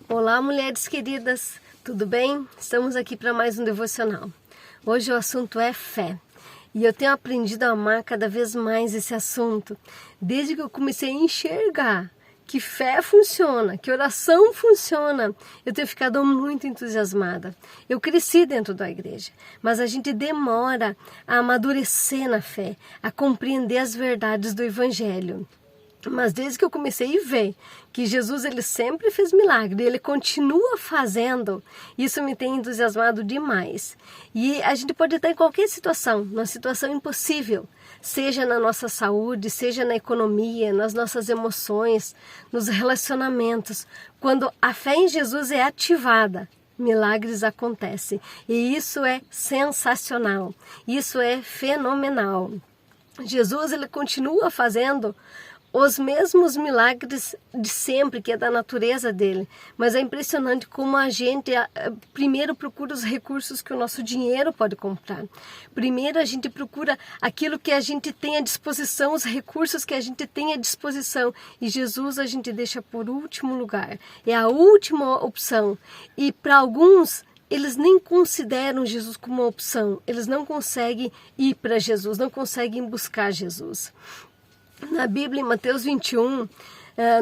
Olá, mulheres queridas, tudo bem? Estamos aqui para mais um devocional. Hoje o assunto é fé e eu tenho aprendido a amar cada vez mais esse assunto, desde que eu comecei a enxergar que fé funciona, que oração funciona. Eu tenho ficado muito entusiasmada. Eu cresci dentro da igreja, mas a gente demora a amadurecer na fé, a compreender as verdades do Evangelho. Mas desde que eu comecei a ver que Jesus ele sempre fez milagre, ele continua fazendo, isso me tem entusiasmado demais. E a gente pode estar em qualquer situação, numa situação impossível, seja na nossa saúde, seja na economia, nas nossas emoções, nos relacionamentos. Quando a fé em Jesus é ativada, milagres acontecem. E isso é sensacional, isso é fenomenal. Jesus ele continua fazendo os mesmos milagres de sempre, que é da natureza dele. Mas é impressionante como a gente primeiro procura os recursos que o nosso dinheiro pode comprar. Primeiro a gente procura aquilo que a gente tem à disposição, os recursos que a gente tem à disposição. E Jesus a gente deixa por último lugar. É a última opção. E para alguns, eles nem consideram Jesus como uma opção. Eles não conseguem ir para Jesus, não conseguem buscar Jesus. Na Bíblia, em Mateus 21,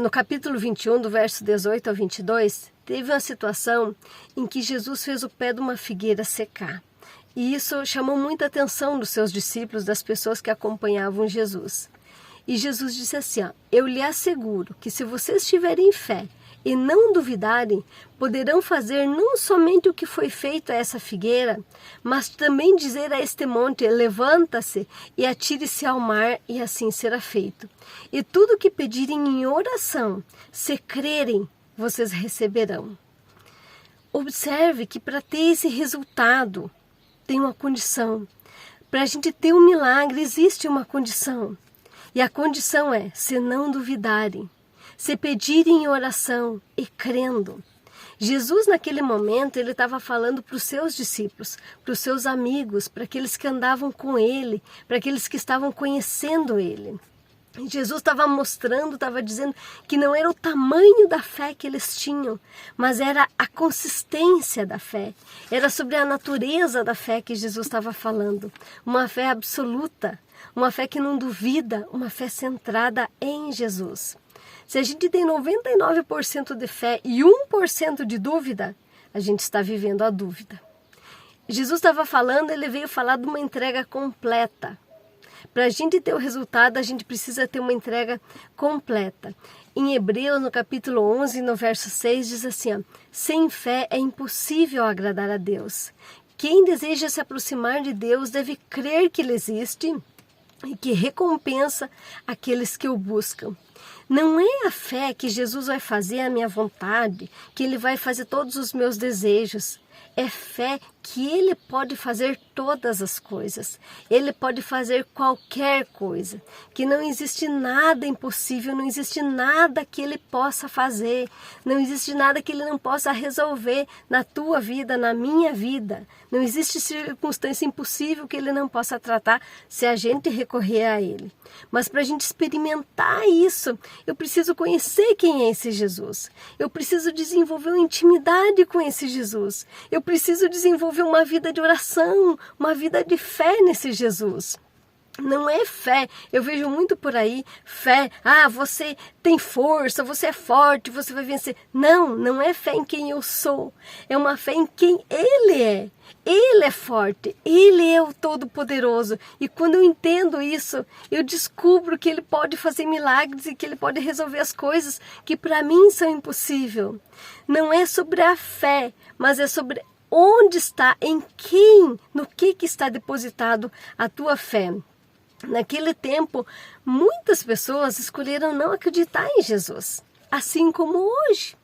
no capítulo 21, do verso 18 ao 22, teve uma situação em que Jesus fez o pé de uma figueira secar. E isso chamou muita atenção dos seus discípulos, das pessoas que acompanhavam Jesus. E Jesus disse assim, eu lhe asseguro que se vocês tiverem fé e não duvidarem, poderão fazer não somente o que foi feito a essa figueira, mas também dizer a este monte, levanta-se e atire-se ao mar, e assim será feito. E tudo o que pedirem em oração, se crerem, vocês receberão. Observe que para ter esse resultado, tem uma condição. Para a gente ter um milagre, existe uma condição. E a condição é, se não duvidarem, se pedirem em oração e crendo. Jesus naquele momento ele estava falando para os seus discípulos, para os seus amigos, para aqueles que andavam com ele, para aqueles que estavam conhecendo ele. Jesus estava mostrando, estava dizendo que não era o tamanho da fé que eles tinham, mas era a consistência da fé. Era sobre a natureza da fé que Jesus estava falando. Uma fé absoluta, uma fé que não duvida, uma fé centrada em Jesus. Se a gente tem 99% de fé e 1% de dúvida, a gente está vivendo a dúvida. Jesus estava falando, ele veio falar de uma entrega completa. Para a gente ter o resultado, a gente precisa ter uma entrega completa. Em Hebreus, no capítulo 11, no verso 6, diz assim, sem fé é impossível agradar a Deus. Quem deseja se aproximar de Deus deve crer que Ele existe e que recompensa aqueles que o buscam. Não é a fé que Jesus vai fazer a minha vontade, que Ele vai fazer todos os meus desejos. É fé que Ele pode fazer todas as coisas. Ele pode fazer qualquer coisa. Que não existe nada impossível, não existe nada que Ele possa fazer. Não existe nada que Ele não possa resolver na tua vida, na minha vida. Não existe circunstância impossível que Ele não possa tratar se a gente recorrer a Ele. Mas para a gente experimentar isso, eu preciso conhecer quem é esse Jesus. Eu preciso desenvolver uma intimidade com esse Jesus. Eu preciso desenvolver uma vida de oração, uma vida de fé nesse Jesus. Não é fé, eu vejo muito por aí, fé, você tem força, você é forte, você vai vencer. Não, não é fé em quem eu sou, é uma fé em quem Ele é. Ele é forte, Ele é o Todo-Poderoso. E quando eu entendo isso, eu descubro que Ele pode fazer milagres e que Ele pode resolver as coisas que para mim são impossíveis. Não é sobre a fé, mas é sobre onde está, em quem, no que está depositado a tua fé. Naquele tempo, muitas pessoas escolheram não acreditar em Jesus, assim como hoje.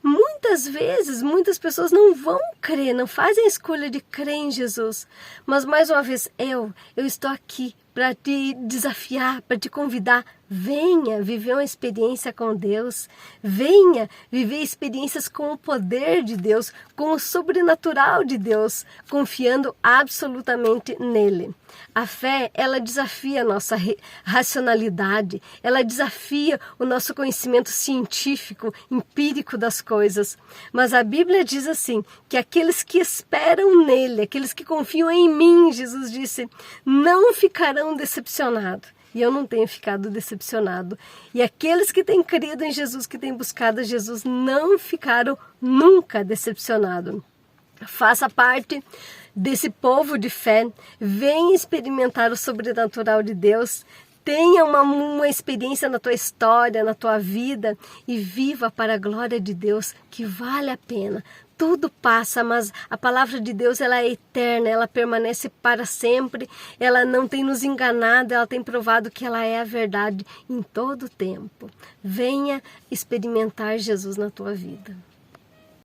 Muitas vezes, muitas pessoas não vão crer, não fazem a escolha de crer em Jesus. Mas mais uma vez, eu estou aqui para te desafiar, para te convidar, Venha viver uma experiência com Deus. Venha viver experiências com o poder de Deus, com o sobrenatural de Deus, confiando absolutamente nele. A fé, ela desafia a nossa racionalidade, ela desafia o nosso conhecimento científico, empírico das coisas. Mas a Bíblia diz assim, que aqueles que esperam nele, aqueles que confiam em mim, Jesus disse, não ficarão decepcionados. E eu não tenho ficado decepcionado. E aqueles que têm crido em Jesus, que têm buscado Jesus, não ficaram nunca decepcionados. Faça parte desse povo de fé, venha experimentar o sobrenatural de Deus, tenha uma experiência na tua história, na tua vida e viva para a glória de Deus, que vale a pena. Tudo passa, mas a palavra de Deus ela é eterna, ela permanece para sempre, ela não tem nos enganado, ela tem provado que ela é a verdade em todo o tempo. Venha experimentar Jesus na tua vida.